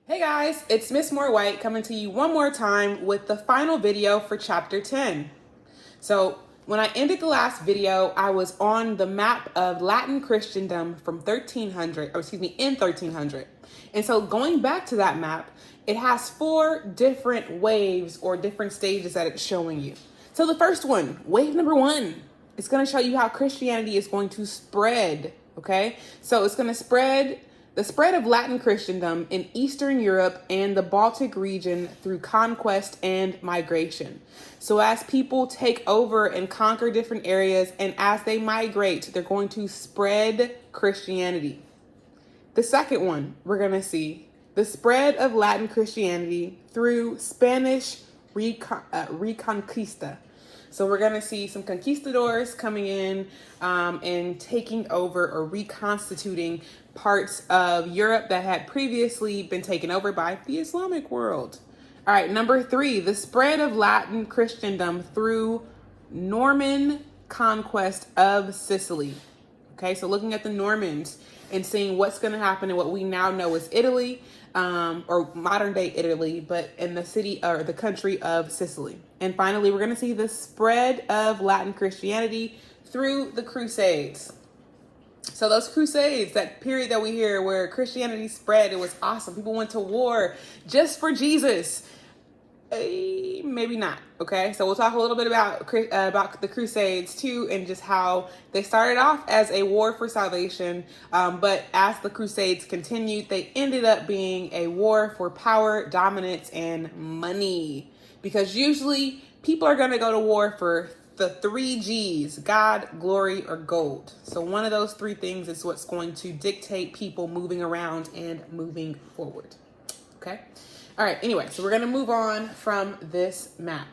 Hey guys, it's Miss More White coming to you one more time with the final video for chapter 10. So when I ended the last video, I was on the map of Latin Christendom from 1300. And so going back to that map, it has 4 different waves or different stages that it's showing you. So the first one, wave number 1, it's going to show you how Christianity is going to spread, okay? So it's going to spread the spread of Latin Christendom in Eastern Europe and the Baltic region through conquest and migration. So as people take over and conquer different areas, and as they migrate, they're going to spread Christianity. The second one we're going to see the spread of Latin Christianity through Spanish Reconquista. So we're going to see some conquistadors coming in and taking over or reconstituting parts of Europe that had previously been taken over by the Islamic world. All right, number 3, the spread of Latin Christendom through Norman conquest of Sicily. Okay, so looking at the Normans and seeing what's going to happen in what we now know as Italy, or modern day Italy, but in the city or the country of Sicily. And finally, we're going to see the spread of Latin Christianity through the Crusades. So those Crusades, that period that we hear where Christianity spread, it was awesome. People went to war just for Jesus. Maybe not. Okay, so we'll talk a little bit about the Crusades too, and just how they started off as a war for salvation, but as the Crusades continued, they ended up being a war for power, dominance, and money. Because usually people are going to go to war for the 3 G's: God, glory, or gold. So one of those 3 things is what's going to dictate people moving around and moving forward. Okay. All right, anyway, so we're going to move on from this map.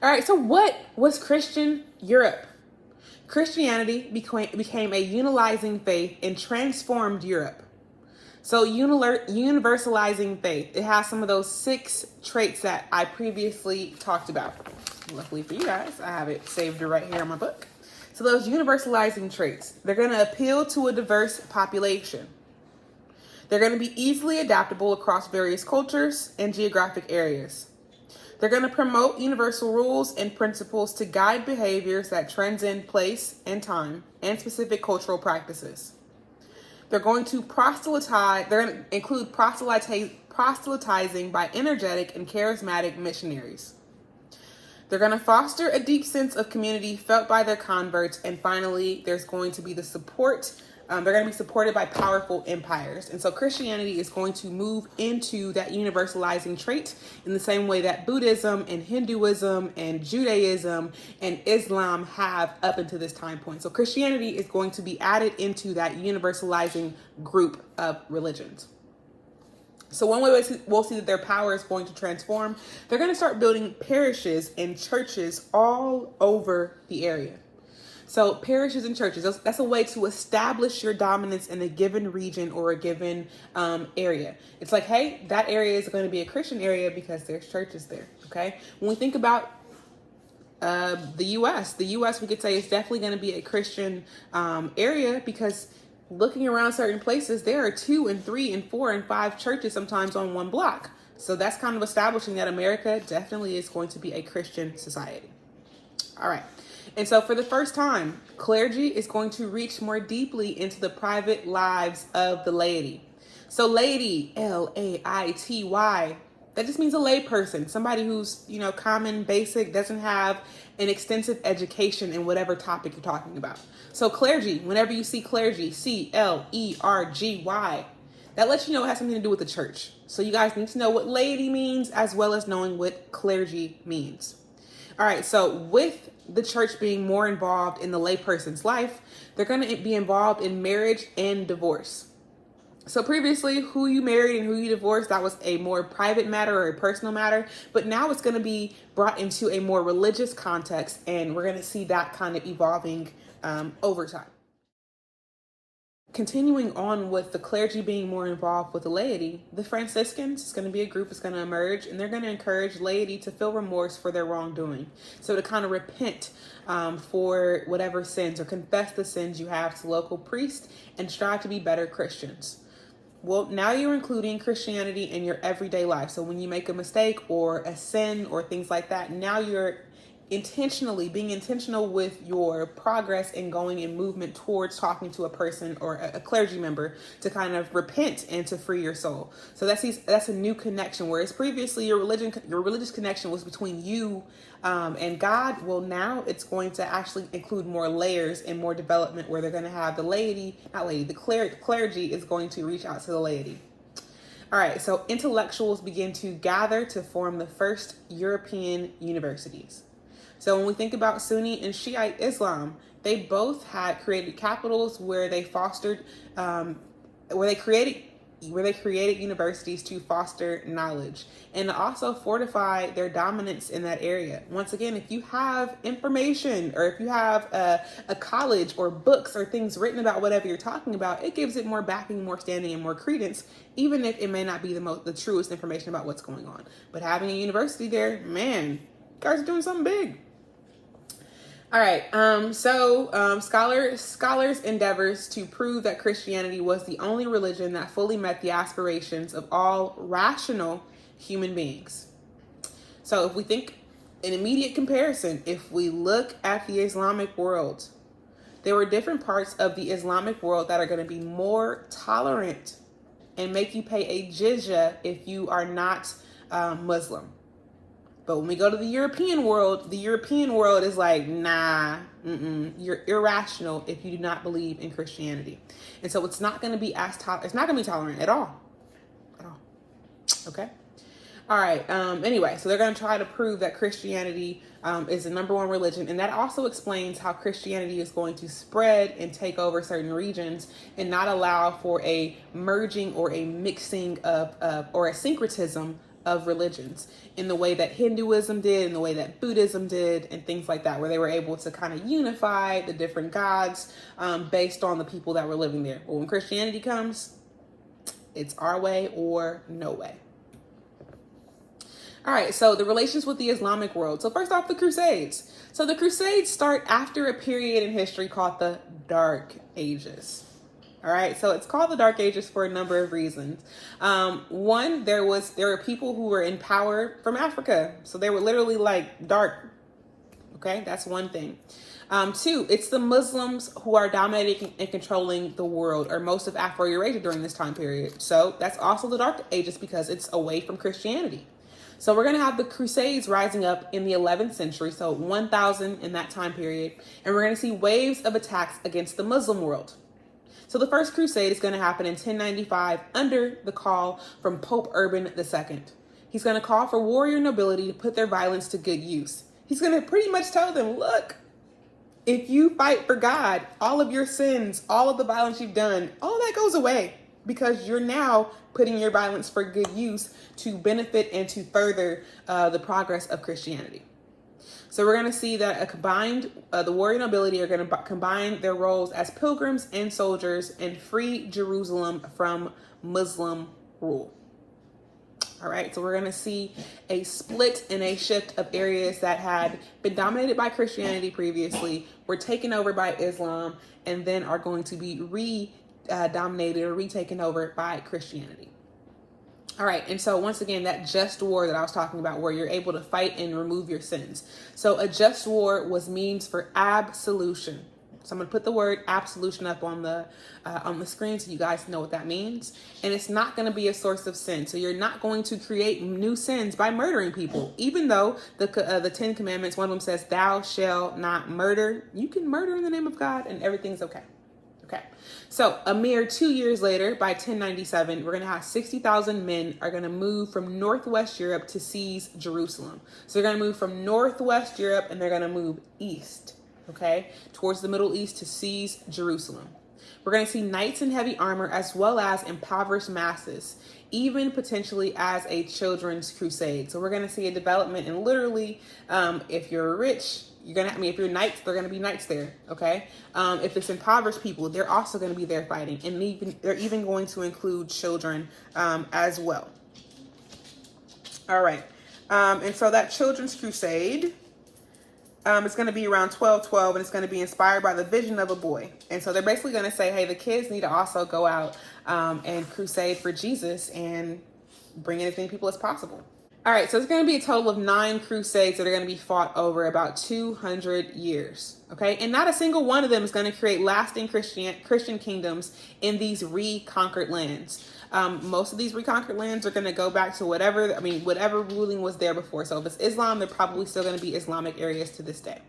All right, so what was Christian Europe? Christianity became a unitizing faith and transformed Europe. So universalizing faith, it has some of those 6 traits that I previously talked about. Luckily for you guys, I have it saved right here in my book. So those universalizing traits, they're going to appeal to a diverse population. They're going to be easily adaptable across various cultures and geographic areas. They're going to promote universal rules and principles to guide behaviors that transcend place and time and specific cultural practices. They're going to include proselytizing by energetic and charismatic missionaries. They're going to foster a deep sense of community felt by their converts. And finally, there's going to be the support. They're going to be supported by powerful empires. And so Christianity is going to move into that universalizing trait in the same way that Buddhism and Hinduism and Judaism and Islam have up until this time point. So Christianity is going to be added into that universalizing group of religions. So one way we'll see that their power is going to transform, they're going to start building parishes and churches all over the area. So parishes and churches, that's a way to establish your dominance in a given region or a given area. It's like, hey, that area is going to be a Christian area because there's churches there, okay? When we think about the U.S., we could say is definitely going to be a Christian area because looking around certain places, there are 2 and 3 and 4 and 5 churches sometimes on one block. So that's kind of establishing that America definitely is going to be a Christian society. All right. And so for the first time, clergy is going to reach more deeply into the private lives of the laity. So laity, Laity, that just means a lay person, somebody who's, common, basic, doesn't have an extensive education in whatever topic you're talking about. So clergy, whenever you see clergy, Clergy, that lets you know it has something to do with the church. So you guys need to know what laity means as well as knowing what clergy means. All right, so with the church being more involved in the layperson's life, they're going to be involved in marriage and divorce. So previously, who you married and who you divorced, that was a more private matter or a personal matter. But now it's going to be brought into a more religious context, and we're going to see that kind of evolving over time. Continuing on with the clergy being more involved with the laity, the Franciscans is going to be a group that's going to emerge, and they're going to encourage laity to feel remorse for their wrongdoing. So to kind of repent for whatever sins or confess the sins you have to local priests and strive to be better Christians. Well, now you're including Christianity in your everyday life. So when you make a mistake or a sin or things like that, now you're being intentional with your progress and going in movement towards talking to a person or a clergy member to kind of repent and to free your soul. So that's a new connection. Whereas previously your religious connection was between you and God. Well, now it's going to actually include more layers and more development, where they're going to have the clergy is going to reach out to the laity. All right, so intellectuals begin to gather to form the first European universities. So when we think about Sunni and Shiite Islam, they both had created capitals where they fostered, where they created universities to foster knowledge and also fortify their dominance in that area. Once again, if you have information or if you have a college or books or things written about whatever you're talking about, it gives it more backing, more standing, and more credence, even if it may not be the truest information about what's going on. But having a university there, man, you guys are doing something big. All right, scholars endeavors to prove that Christianity was the only religion that fully met the aspirations of all rational human beings. So if we think in immediate comparison, if we look at the Islamic world, there were different parts of the Islamic world that are going to be more tolerant and make you pay a jizya if you are not Muslim. But when we go to the European world is like, nah, you're irrational if you do not believe in Christianity. And so it's not going to be it's not going to be tolerant at all. Okay. All right. Anyway, so they're going to try to prove that Christianity is the number one religion. And that also explains how Christianity is going to spread and take over certain regions and not allow for a merging or a mixing or a syncretism of religions in the way that Hinduism did, in the way that Buddhism did, and things like that, where they were able to kind of unify the different gods based on the people that were living there. But when Christianity comes, it's our way or no way. All right, so the relations with the Islamic world. So first off, the Crusades. So the Crusades start after a period in history called the Dark Ages. All right, so it's called the Dark Ages for a number of reasons. One, there were people who were in power from Africa, so they were literally like dark. Okay, that's one thing. Two, it's the Muslims who are dominating and controlling the world, or most of Afro-Eurasia during this time period. So that's also the Dark Ages because it's away from Christianity. So we're going to have the Crusades rising up in the 11th century, so 1000 in that time period, and we're going to see waves of attacks against the Muslim world. So the first crusade is going to happen in 1095 under the call from Pope Urban II. He's going to call for warrior nobility to put their violence to good use. He's going to pretty much tell them, look, if you fight for God, all of your sins, all of the violence you've done, all that goes away because you're now putting your violence for good use to benefit and to further the progress of Christianity. So we're going to see that the warrior nobility are going to combine their roles as pilgrims and soldiers and free Jerusalem from Muslim rule. All right, so we're going to see a split and a shift of areas that had been dominated by Christianity previously, were taken over by Islam, and then are going to be dominated or retaken over by Christianity. All right, and so once again, that just war that I was talking about, where you're able to fight and remove your sins. So a just war means for absolution. So I'm going to put the word absolution up on the screen so you guys know what that means. And it's not going to be a source of sin. So you're not going to create new sins by murdering people. Even though the 10 Commandments, one of them says, thou shalt not murder. You can murder in the name of God and everything's okay. Okay, so a mere 2 years later, by 1097, we're going to have 60,000 men are going to move from Northwest Europe to seize Jerusalem. So they're going to move from Northwest Europe and they're going to move east, okay, towards the Middle East to seize Jerusalem. We're going to see knights in heavy armor as well as impoverished masses, even potentially as a children's crusade. So we're going to see a development in literally, if you're rich, if you're knights, they're going to be knights there, okay? If it's impoverished people, they're also going to be there fighting. And they're even going to include children as well. All right. And so that children's crusade It's going to be around 1212, and it's going to be inspired by the vision of a boy. And so they're basically going to say, hey, the kids need to also go out and crusade for Jesus and bring in as many people as possible. All right, so it's going to be a total of 9 crusades that are going to be fought over about 200 years, okay? And not a single one of them is going to create lasting Christian kingdoms in these reconquered lands. Most of these reconquered lands are going to go back to whatever ruling was there before. So if it's Islam, they're probably still going to be Islamic areas to this day.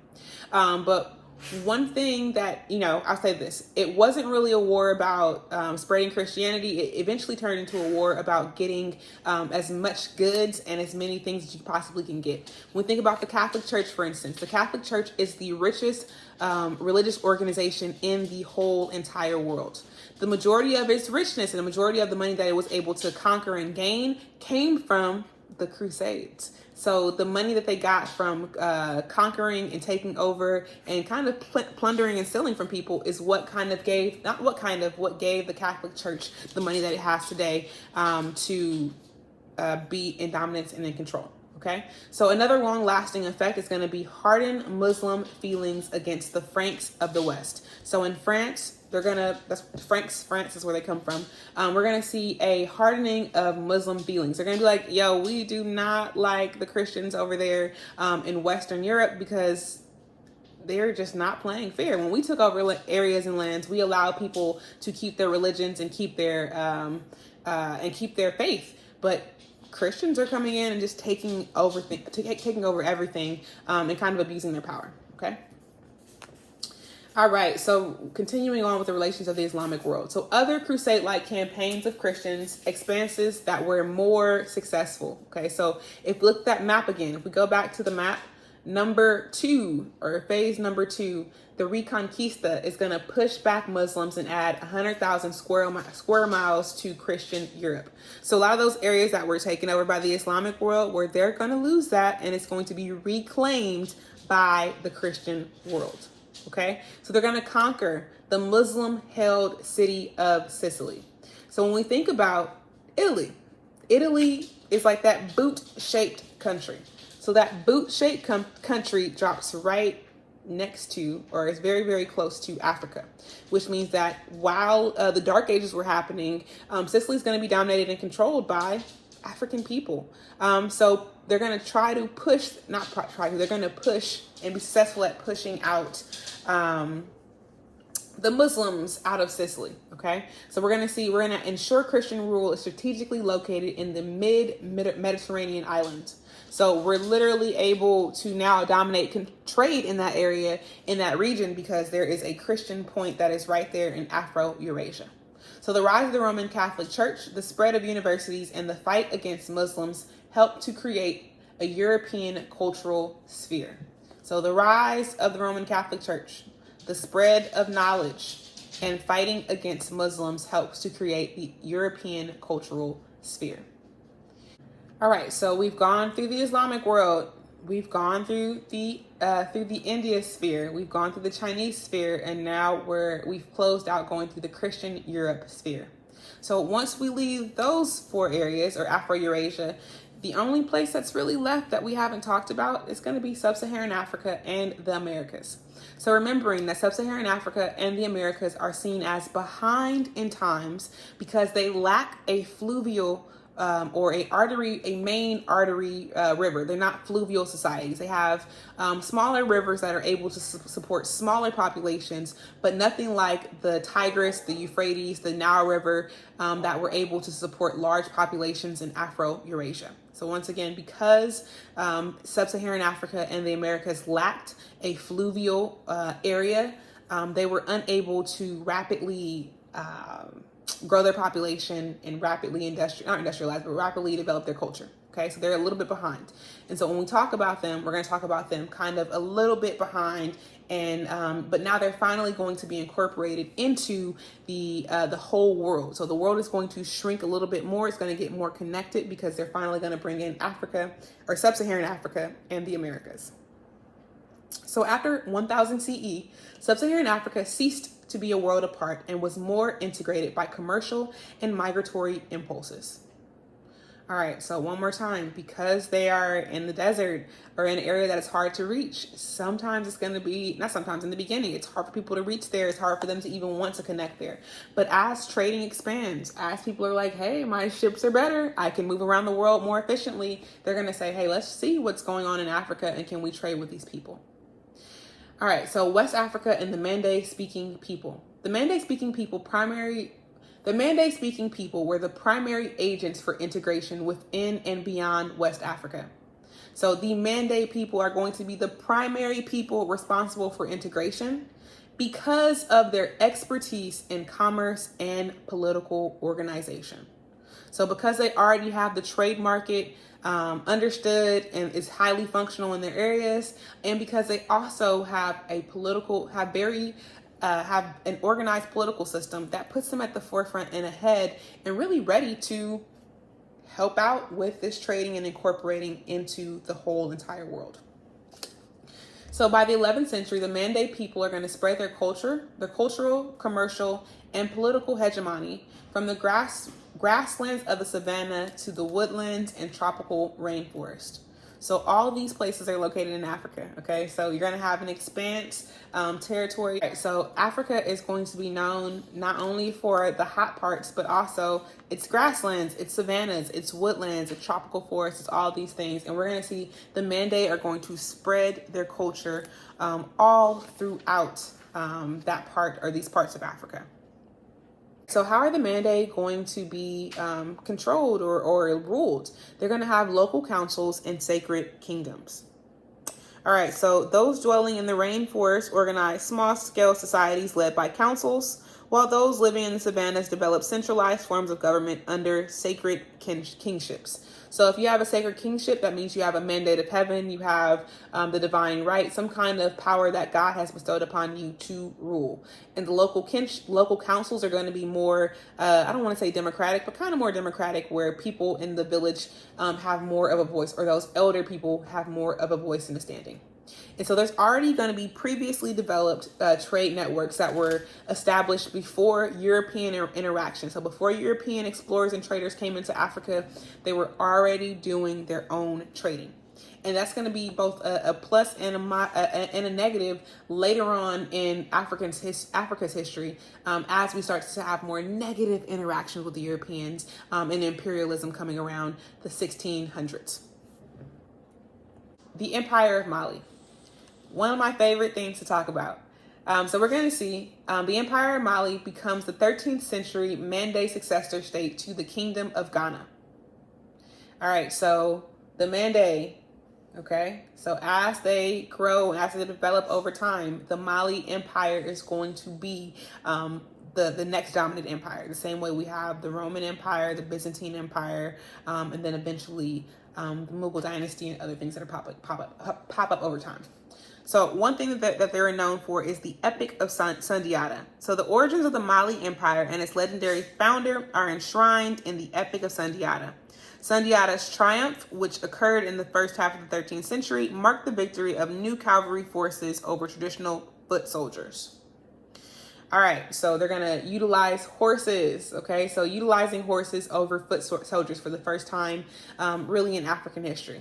But one thing that, I'll say this, it wasn't really a war about spreading Christianity. It eventually turned into a war about getting as much goods and as many things as you possibly can get. When we think about the Catholic Church, for instance, the Catholic Church is the richest religious organization in the whole entire world. The majority of its richness and the majority of the money that it was able to conquer and gain came from the Crusades. So the money that they got from conquering and taking over and kind of plundering and stealing from people is what gave the Catholic Church the money that it has today to be in dominance and in control. Okay, so another long-lasting effect is going to be hardened Muslim feelings against the Franks of the West. So in France, France is where they come from. We're going to see a hardening of Muslim feelings. They're going to be like, yo, we do not like the Christians over there in Western Europe because they're just not playing fair. When we took over areas and lands, we allowed people to keep their religions and keep their faith. But Christians are coming in and just taking over everything and kind of abusing their power. Okay. All right, so continuing on with the relations of the Islamic world. So other crusade-like campaigns of Christians, expanses that were more successful. Okay, so if we look at that map again, if we go back to the map, phase number 2, the Reconquista is going to push back Muslims and add 100,000 square miles to Christian Europe. So a lot of those areas that were taken over by the Islamic world, where they're going to lose that, and it's going to be reclaimed by the Christian world. Okay, so they're going to conquer the Muslim-held city of Sicily. So when we think about Italy is like that boot-shaped country. So that boot-shaped country drops right next to, or is very, very close to Africa, which means that while the Dark Ages were happening, Sicily is going to be dominated and controlled by African people. So they're going to try to push, they're going to push and be successful at pushing out the Muslims out of Sicily. Okay, so we're going to ensure Christian rule is strategically located in the Mediterranean islands. So we're literally able to now dominate trade in that area, in that region, because there is a Christian point that is right there in Afro-Eurasia. So the rise of the Roman Catholic Church, the spread of universities, and the fight against Muslims helped to create a European cultural sphere. So the rise of the Roman Catholic Church, the spread of knowledge, and fighting against Muslims helps to create the European cultural sphere. All right, so we've gone through the Islamic world, we've gone through the India sphere, we've gone through the Chinese sphere, and now we've closed out going through the Christian Europe sphere. So once we leave those 4 areas, or Afro-Eurasia, the only place that's really left that we haven't talked about is going to be Sub-Saharan Africa and the Americas. So remembering that Sub-Saharan Africa and the Americas are seen as behind in times because they lack a fluvial or a main artery river. They're not fluvial societies. They have smaller rivers that are able to support smaller populations, but nothing like the Tigris, the Euphrates, the Nile River that were able to support large populations in Afro-Eurasia. So once again, because Sub-Saharan Africa and the Americas lacked a fluvial area, they were unable to rapidly grow their population and rapidly rapidly develop their culture. Okay, so they're a little bit behind. And so when we talk about them, we're going to talk about them kind of a little bit behind, and but now they're finally going to be incorporated into the whole world. So the world is going to shrink a little bit more. It's going to get more connected because they're finally going to bring in Africa, or Sub-Saharan Africa, and the Americas. So after 1000 CE, Sub-Saharan Africa ceased to be a world apart and was more integrated by commercial and migratory impulses. All right, so one more time, because they are in the desert or in an area that is hard to reach, sometimes it's going to be, not sometimes, in the beginning, it's hard for people to reach there. It's hard for them to even want to connect there. But as trading expands, as people are like, hey, my ships are better, I can move around the world more efficiently, they're going to say, hey, let's see what's going on in Africa and can we trade with these people? All right, so West Africa and the Mande-speaking people. The Mande-speaking people were the primary agents for integration within and beyond West Africa. So the Mande people are going to be the primary people responsible for integration because of their expertise in commerce and political organization. So because they already have the trade market understood and is highly functional in their areas, and because they also have have an organized political system that puts them at the forefront and ahead and really ready to help out with this trading and incorporating into the whole entire world. So by the 11th century, the Mande people are going to spread their cultural, commercial, and political hegemony from the grasslands of the savanna to the woodlands and tropical rainforest. So all these places are located in Africa, okay? So you're going to have an expanse territory. So Africa is going to be known not only for the hot parts, but also its grasslands, its savannas, its woodlands, its tropical forests, it's all these things. And we're going to see the Mande are going to spread their culture all throughout that part or these parts of Africa. So how are the Mande going to be controlled or ruled? They're going to have local councils and sacred kingdoms. All right, so those dwelling in the rainforest organize small-scale societies led by councils, while those living in the savannas develop centralized forms of government under sacred kingships. So if you have a sacred kingship, that means you have a mandate of heaven, you have the divine right, some kind of power that God has bestowed upon you to rule. And the local councils are going to be more, I don't want to say democratic, but kind of more democratic, where people in the village have more of a voice, or those elder people have more of a voice in the standing. And so there's already going to be previously developed trade networks that were established before European interaction. So before European explorers and traders came into Africa, they were already doing their own trading. And that's going to be both a plus and a negative later on in Africa's history as we start to have more negative interactions with the Europeans and imperialism coming around the 1600s. The Empire of Mali. One of my favorite things to talk about. So we're going to see the Empire of Mali becomes the 13th century Mande successor state to the Kingdom of Ghana. All right, so the Mande, okay, so as they grow and as they develop over time, the Mali Empire is going to be the next dominant empire, the same way we have the Roman Empire, the Byzantine Empire, and then eventually the Mughal dynasty and other things that are pop up over time. So one thing that they're known for is the Epic of Sundiata. So the origins of the Mali Empire and its legendary founder are enshrined in the Epic of Sundiata. Sundiata's triumph, which occurred in the first half of the 13th century, marked the victory of new cavalry forces over traditional foot soldiers. All right, so they're going to utilize horses, okay? So utilizing horses over foot soldiers for the first time really in African history.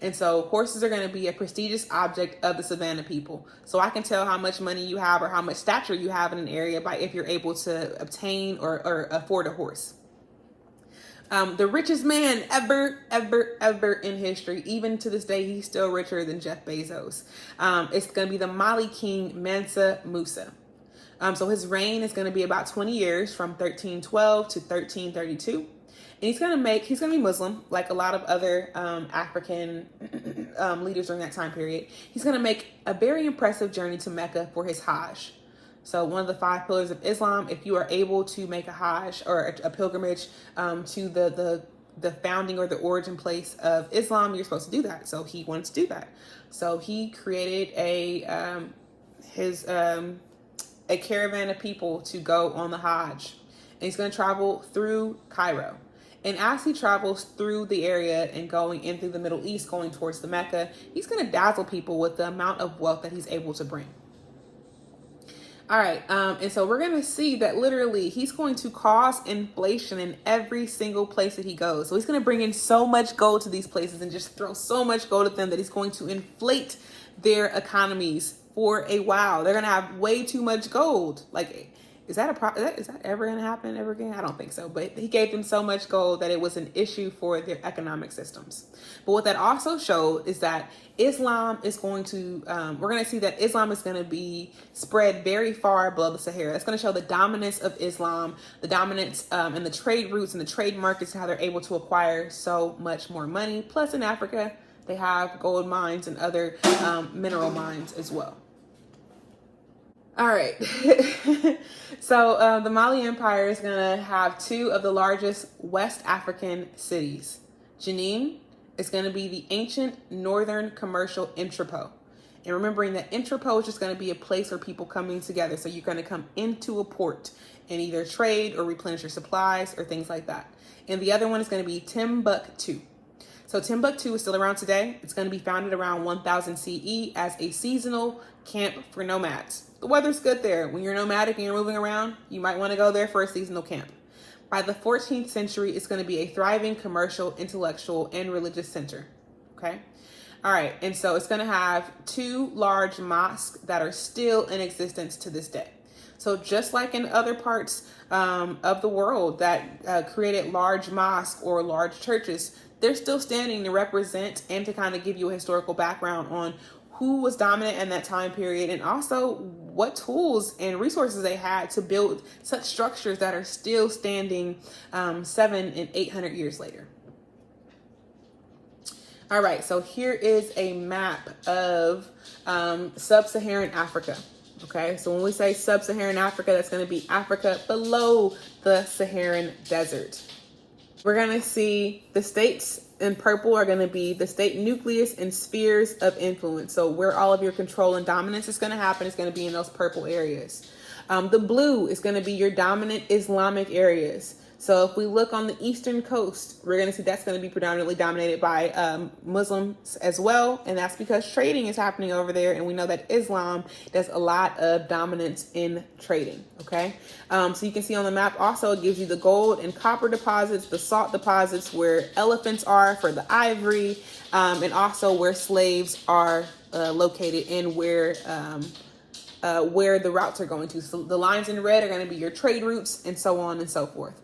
And so horses are going to be a prestigious object of the Savannah people. So I can tell how much money you have or how much stature you have in an area by if you're able to obtain or afford a horse. The richest man ever in history, even to this day, he's still richer than Jeff Bezos. It's going to be the Mali king Mansa Musa. So his reign is going to be about 20 years from 1312 to 1332. And he's going to be Muslim, like a lot of other African leaders during that time period. He's going to make a very impressive journey to Mecca for his Hajj. So one of the 5 pillars of Islam, if you are able to make a Hajj or a pilgrimage to the founding or the origin place of Islam, you're supposed to do that. So he wants to do that. So he created a caravan of people to go on the Hajj. And he's going to travel through Cairo. And as he travels through the area and going in through the Middle East, going towards the Mecca, he's going to dazzle people with the amount of wealth that he's able to bring. All right, and so we're going to see that literally he's going to cause inflation in every single place that he goes. So he's going to bring in so much gold to these places and just throw so much gold at them that he's going to inflate their economies for a while. They're going to have way too much gold. Like, is that ever going to happen ever again? I don't think so. But he gave them so much gold that it was an issue for their economic systems. But what that also showed is that Islam is going to, we're going to see that Islam is going to be spread very far below the Sahara. It's going to show the dominance of Islam, the dominance and the trade routes and the trade markets, and how they're able to acquire so much more money. Plus in Africa, they have gold mines and other mineral mines as well. All right. So the Mali Empire is going to have two of the largest West African cities. Jenin is going to be the ancient northern commercial entrepot. And remembering that entrepot is just going to be a place where people coming together. So you're going to come into a port and either trade or replenish your supplies or things like that. And the other one is going to be Timbuktu. So Timbuktu is still around today. It's going to be founded around 1000 CE as a seasonal camp for nomads. The weather's good there. When you're nomadic and you're moving around, you might want to go there for a seasonal camp. By the 14th century, it's going to be a thriving commercial, intellectual, and religious center. Okay? All right. And so it's going to have two large mosques that are still in existence to this day. So just like in other parts of the world that created large mosques or large churches, they're still standing to represent and to kind of give you a historical background on who was dominant in that time period and also what tools and resources they had to build such structures that are still standing 700 and 800 years later. All right, so here is a map of sub-Saharan Africa. Okay, so when we say sub-Saharan Africa, that's going to be Africa below the Saharan desert. We're going to see the states in purple are going to be the state nucleus and spheres of influence. So where all of your control and dominance is going to happen is going to be in those purple areas. The blue is going to be your dominant Islamic areas. So if we look on the eastern coast, we're going to see that's going to be predominantly dominated by Muslims as well. And that's because trading is happening over there. And we know that Islam does a lot of dominance in trading. Okay. So you can see on the map also it gives you the gold and copper deposits, the salt deposits where elephants are for the ivory, and also where slaves are located and where the routes are going to. So the lines in red are going to be your trade routes and so on and so forth.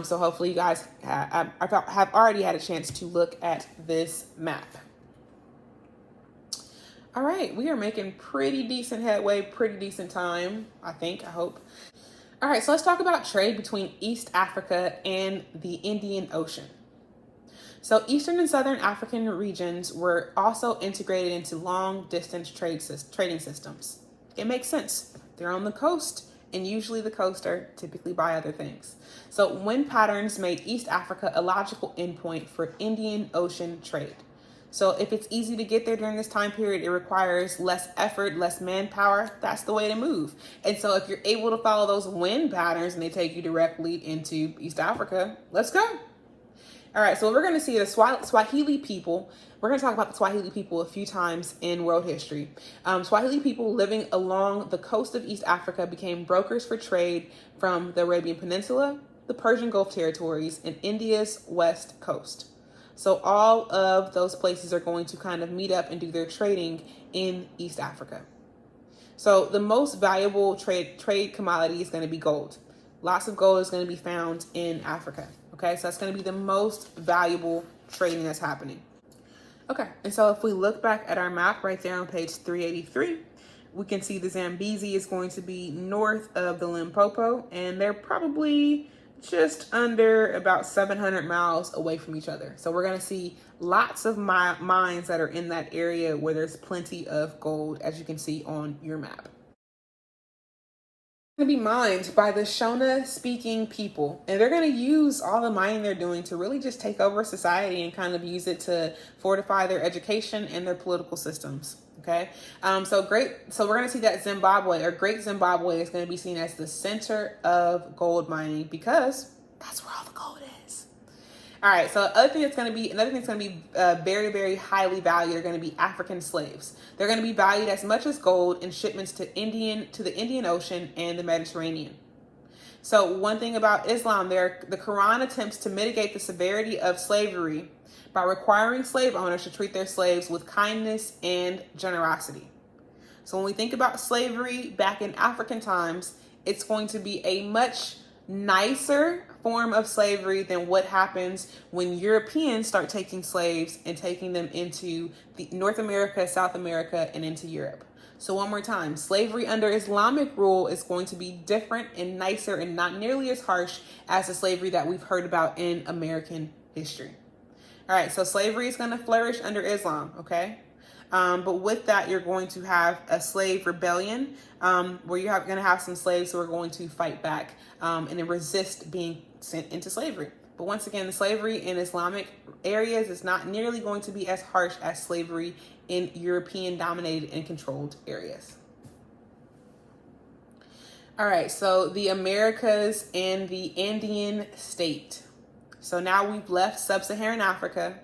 So hopefully you guys have already had a chance to look at this map. All right, we are making pretty decent headway, pretty decent time, I hope. All right, so let's talk about trade between East Africa and the Indian Ocean. So Eastern and Southern African regions were also integrated into long-distance trading systems. It makes sense. They're on the coast, and usually the coast are typically by other things. So wind patterns made East Africa a logical endpoint for Indian Ocean trade. So if it's easy to get there during this time period, it requires less effort, less manpower. That's the way to move. And so if you're able to follow those wind patterns and they take you directly into East Africa, let's go. All right, so we're going to see the Swahili people. We're going to talk about the Swahili people a few times in world history. Swahili people living along the coast of East Africa became brokers for trade from the Arabian Peninsula, the Persian Gulf territories, and India's west coast. So all of those places are going to kind of meet up and do their trading in East Africa. So the most valuable trade commodity is going to be gold. Lots of gold is going to be found in Africa. Okay, so that's going to be the most valuable trading that's happening. Okay, and so if we look back at our map right there on page 383, we can see the Zambezi is going to be north of the Limpopo, and they're probably just under about 700 miles away from each other. So we're going to see lots of mines that are in that area where there's plenty of gold, as you can see on your map. Going to be mined by the Shona speaking people, and they're going to use all the mining they're doing to really just take over society and kind of use it to fortify their education and their political systems. Okay, so we're going to see that Zimbabwe, or Great Zimbabwe, is going to be seen as the center of gold mining because that's where all the gold is. All right, so another thing that's going to be very, very highly valued are going to be African slaves. They're going to be valued as much as gold in shipments to the Indian Ocean and the Mediterranean. So one thing about Islam, the Quran attempts to mitigate the severity of slavery by requiring slave owners to treat their slaves with kindness and generosity. So when we think about slavery back in African times, it's going to be a much nicer form of slavery than what happens when Europeans start taking slaves and taking them into North America, South America, and into Europe. So one more time, slavery under Islamic rule is going to be different and nicer and not nearly as harsh as the slavery that we've heard about in American history. All right, so slavery is going to flourish under Islam, okay? But with that, you're going to have a slave rebellion where you're going to have some slaves who are going to fight back and then resist being sent into slavery. But once again, the slavery in Islamic areas is not nearly going to be as harsh as slavery in European dominated and controlled areas. All right, so the Americas and the Andean state. So now we've left sub-Saharan Africa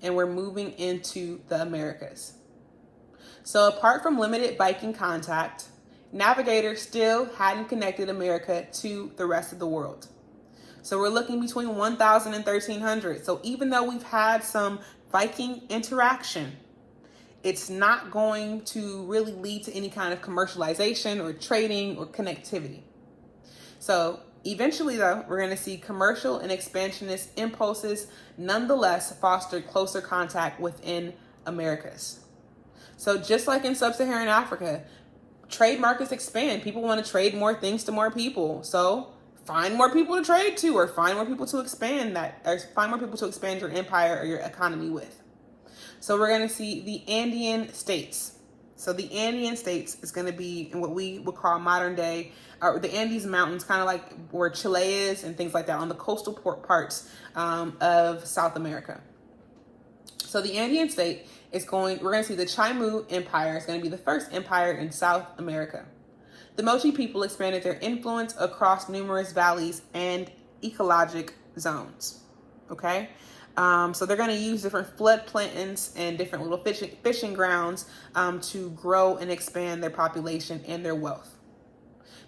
and we're moving into the Americas. So apart from limited Viking contact, navigators still hadn't connected America to the rest of the world. So we're looking between 1000 and 1300. So even though we've had some Viking interaction, it's not going to really lead to any kind of commercialization or trading or connectivity. So eventually, though, we're going to see commercial and expansionist impulses nonetheless foster closer contact within Americas. So just like in sub-Saharan Africa, trade markets expand. People want to trade more things to more people. So find more people to trade to, or find more people to expand your empire or your economy with. So we're going to see the Andean states. So the Andean states is going to be in what we would call modern day, or the Andes Mountains, kind of like where Chile is and things like that, on the coastal parts of South America. So the Andean state we're going to see the Chimu Empire is going to be the first empire in South America. The Mochi people expanded their influence across numerous valleys and ecologic zones. Okay? So they're going to use different floodplains and different little fishing grounds to grow and expand their population and their wealth.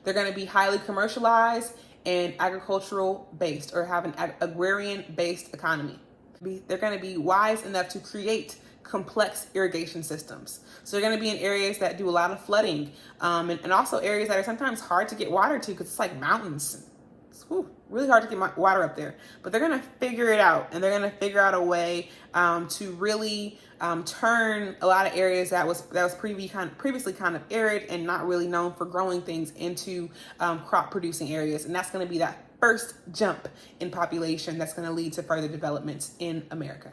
They're going to be highly commercialized and agricultural based, or have an agrarian based economy. They're going to be wise enough to create complex irrigation systems. So they're going to be in areas that do a lot of flooding, and also areas that are sometimes hard to get water to because it's like mountains. It's really hard to get water up there. But they're going to figure it out, and they're going to figure out a way to really turn a lot of areas that was previously kind of arid and not really known for growing things into crop producing areas. And that's going to be that first jump in population that's going to lead to further developments in America.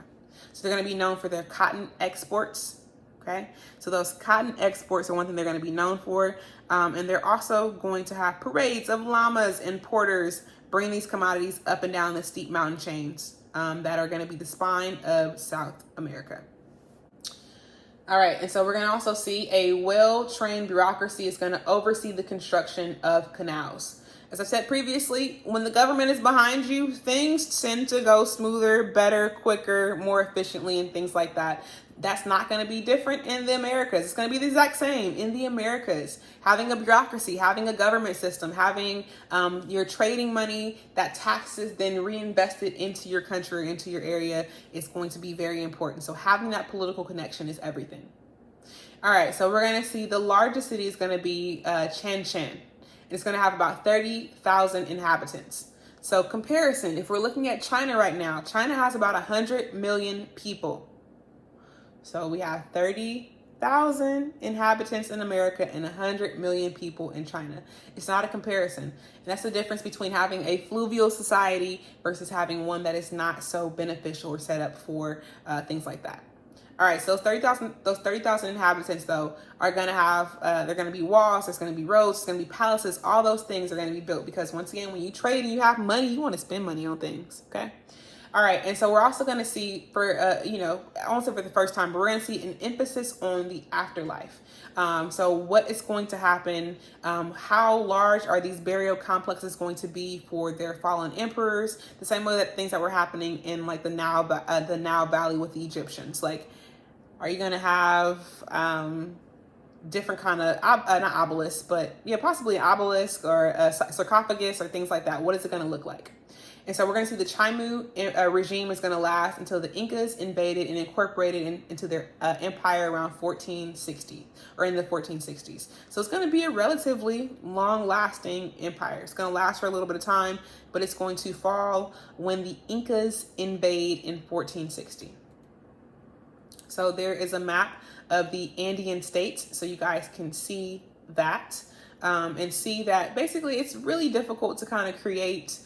So they're going to be known for their cotton exports. Okay, so those cotton exports are one thing they're going to be known for. And they're also going to have parades of llamas and porters bring these commodities up and down the steep mountain chains that are going to be the spine of South America. All right, and so we're going to also see a well-trained bureaucracy is going to oversee the construction of canals. As I said previously, when the government is behind you, things tend to go smoother, better, quicker, more efficiently, and things like that. That's not going to be different in the Americas. It's going to be the exact same in the Americas. Having a bureaucracy, having a government system, having your trading money, that taxes then reinvested into your country, into your area, is going to be very important. So having that political connection is everything. All right, so we're going to see the largest city is going to be Shenzhen. It's going to have about 30,000 inhabitants. So comparison, if we're looking at China right now, China has about 100 million people. So we have 30,000 inhabitants in America and 100 million people in China. It's not a comparison. And that's the difference between having a fluvial society versus having one that is not so beneficial or set up for things like that. All right, so those 30,000 inhabitants, though, are going to have, they're going to be walls, there's going to be roads, there's going to be palaces, all those things are going to be built because, once again, when you trade and you have money, you want to spend money on things, okay? All right, and so we're also going to see, I won't say for the first time, but we're going to see an emphasis on the afterlife. So what is going to happen? How large are these burial complexes going to be for their fallen emperors? The same way that things that were happening in like the Nile Valley with the Egyptians. Like, are you going to have different kind of not obelisks, but yeah, possibly an obelisk or a sarcophagus or things like that? What is it going to look like? And so we're going to see the Chaimu regime is going to last until the Incas invaded and incorporated into their empire around 1460 or in the 1460s. So it's going to be a relatively long-lasting empire. It's going to last for a little bit of time, but it's going to fall when the Incas invade in 1460. So there is a map of the Andean states, so you guys can see that and see that basically it's really difficult to kind of create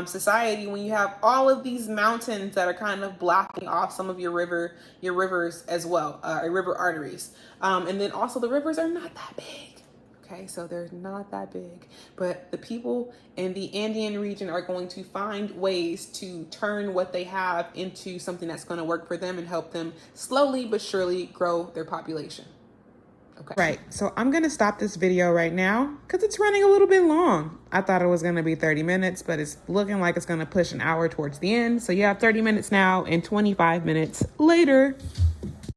society when you have all of these mountains that are kind of blocking off some of your rivers as well, river arteries. And then also the rivers are not that big. Okay, so they're not that big, but the people in the Andean region are going to find ways to turn what they have into something that's going to work for them and help them slowly but surely grow their population. Okay. Right, so I'm going to stop this video right now because it's running a little bit long. I thought it was going to be 30 minutes, but it's looking like it's going to push an hour towards the end. So you have 30 minutes now and 25 minutes later.